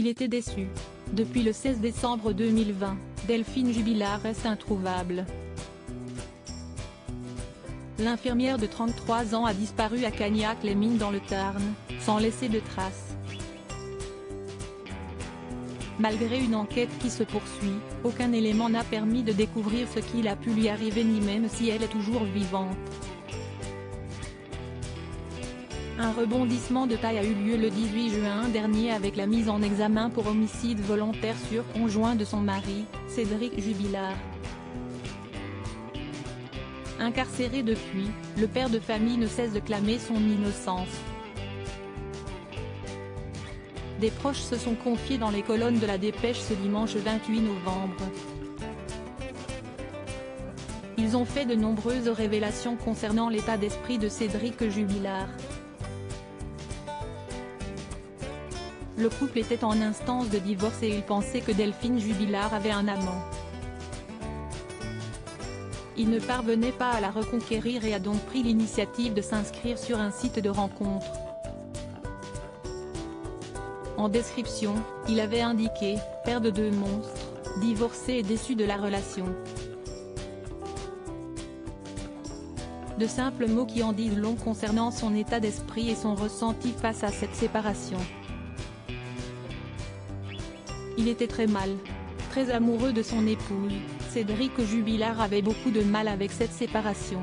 Il était déçu. Depuis le 16 décembre 2020, Delphine Jubilard reste introuvable. L'infirmière de 33 ans a disparu à Cagnac-les-Mines dans le Tarn, sans laisser de traces. Malgré une enquête qui se poursuit, aucun élément n'a permis de découvrir ce qu'il a pu lui arriver ni même si elle est toujours vivante. Un rebondissement de taille a eu lieu le 18 juin dernier avec la mise en examen pour homicide volontaire sur conjoint de son mari, Cédric Jubilard. Incarcéré depuis, le père de famille ne cesse de clamer son innocence. Des proches se sont confiés dans les colonnes de la Dépêche ce dimanche 28 novembre. Ils ont fait de nombreuses révélations concernant l'état d'esprit de Cédric Jubilard. Le couple était en instance de divorce et il pensait que Delphine Jubilard avait un amant. Il ne parvenait pas à la reconquérir et a donc pris l'initiative de s'inscrire sur un site de rencontre. En description, il avait indiqué « père de 2 monstres, divorcé et déçu de la relation ». De simples mots qui en disent long concernant son état d'esprit et son ressenti face à cette séparation. Il était très mal. Très amoureux de son épouse, Cédric Jubilard avait beaucoup de mal avec cette séparation.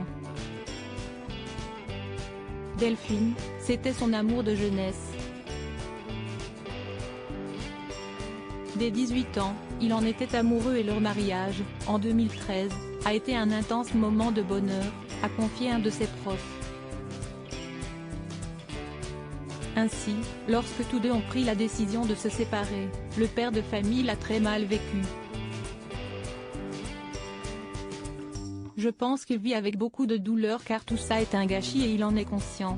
Delphine, c'était son amour de jeunesse. Dès 18 ans, il en était amoureux et leur mariage, en 2013, a été un intense moment de bonheur, a confié un de ses proches. Ainsi, lorsque tous deux ont pris la décision de se séparer, le père de famille l'a très mal vécu. Je pense qu'il vit avec beaucoup de douleur car tout ça est un gâchis et il en est conscient.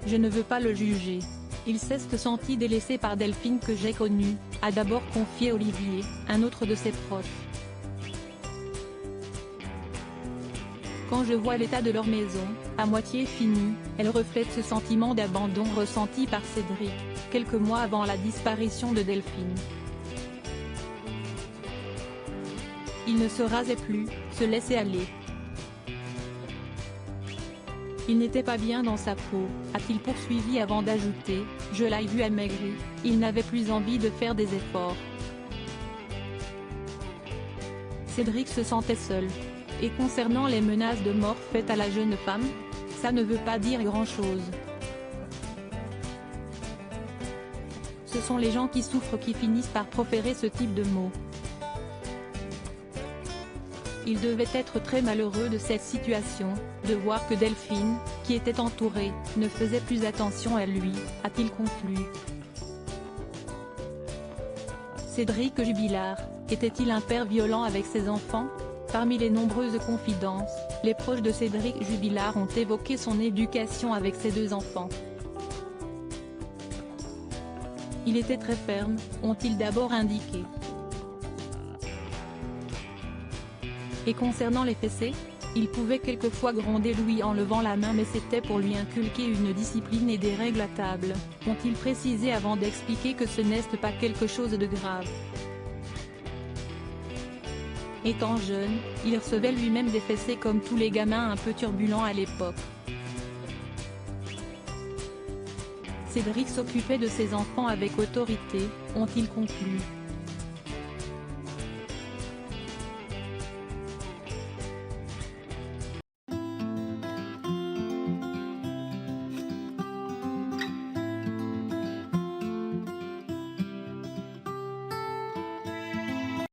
Je ne veux pas le juger. Il s'est senti délaissé par Delphine que j'ai connue, a d'abord confié Olivier, un autre de ses proches. Quand je vois l'état de leur maison, à moitié finie, elle reflète ce sentiment d'abandon ressenti par Cédric, quelques mois avant la disparition de Delphine. Il ne se rasait plus, se laissait aller. Il n'était pas bien dans sa peau, a-t-il poursuivi avant d'ajouter, je l'ai vu amaigri, il n'avait plus envie de faire des efforts. Cédric se sentait seul. Et concernant les menaces de mort faites à la jeune femme, ça ne veut pas dire grand-chose. Ce sont les gens qui souffrent qui finissent par proférer ce type de mots. Il devait être très malheureux de cette situation, de voir que Delphine, qui était entourée, ne faisait plus attention à lui, a-t-il conclu. Cédric Jubilard, était-il un père violent avec ses enfants ? Parmi les nombreuses confidences, les proches de Cédric Jubilard ont évoqué son éducation avec ses 2 enfants. Il était très ferme, ont-ils d'abord indiqué. Et concernant les fessées, il pouvait quelquefois gronder Louis en levant la main mais c'était pour lui inculquer une discipline et des règles à table, ont-ils précisé avant d'expliquer que ce n'est pas quelque chose de grave. Étant jeune, il recevait lui-même des fessées comme tous les gamins un peu turbulents à l'époque. Cédric s'occupait de ses enfants avec autorité, ont-ils conclu.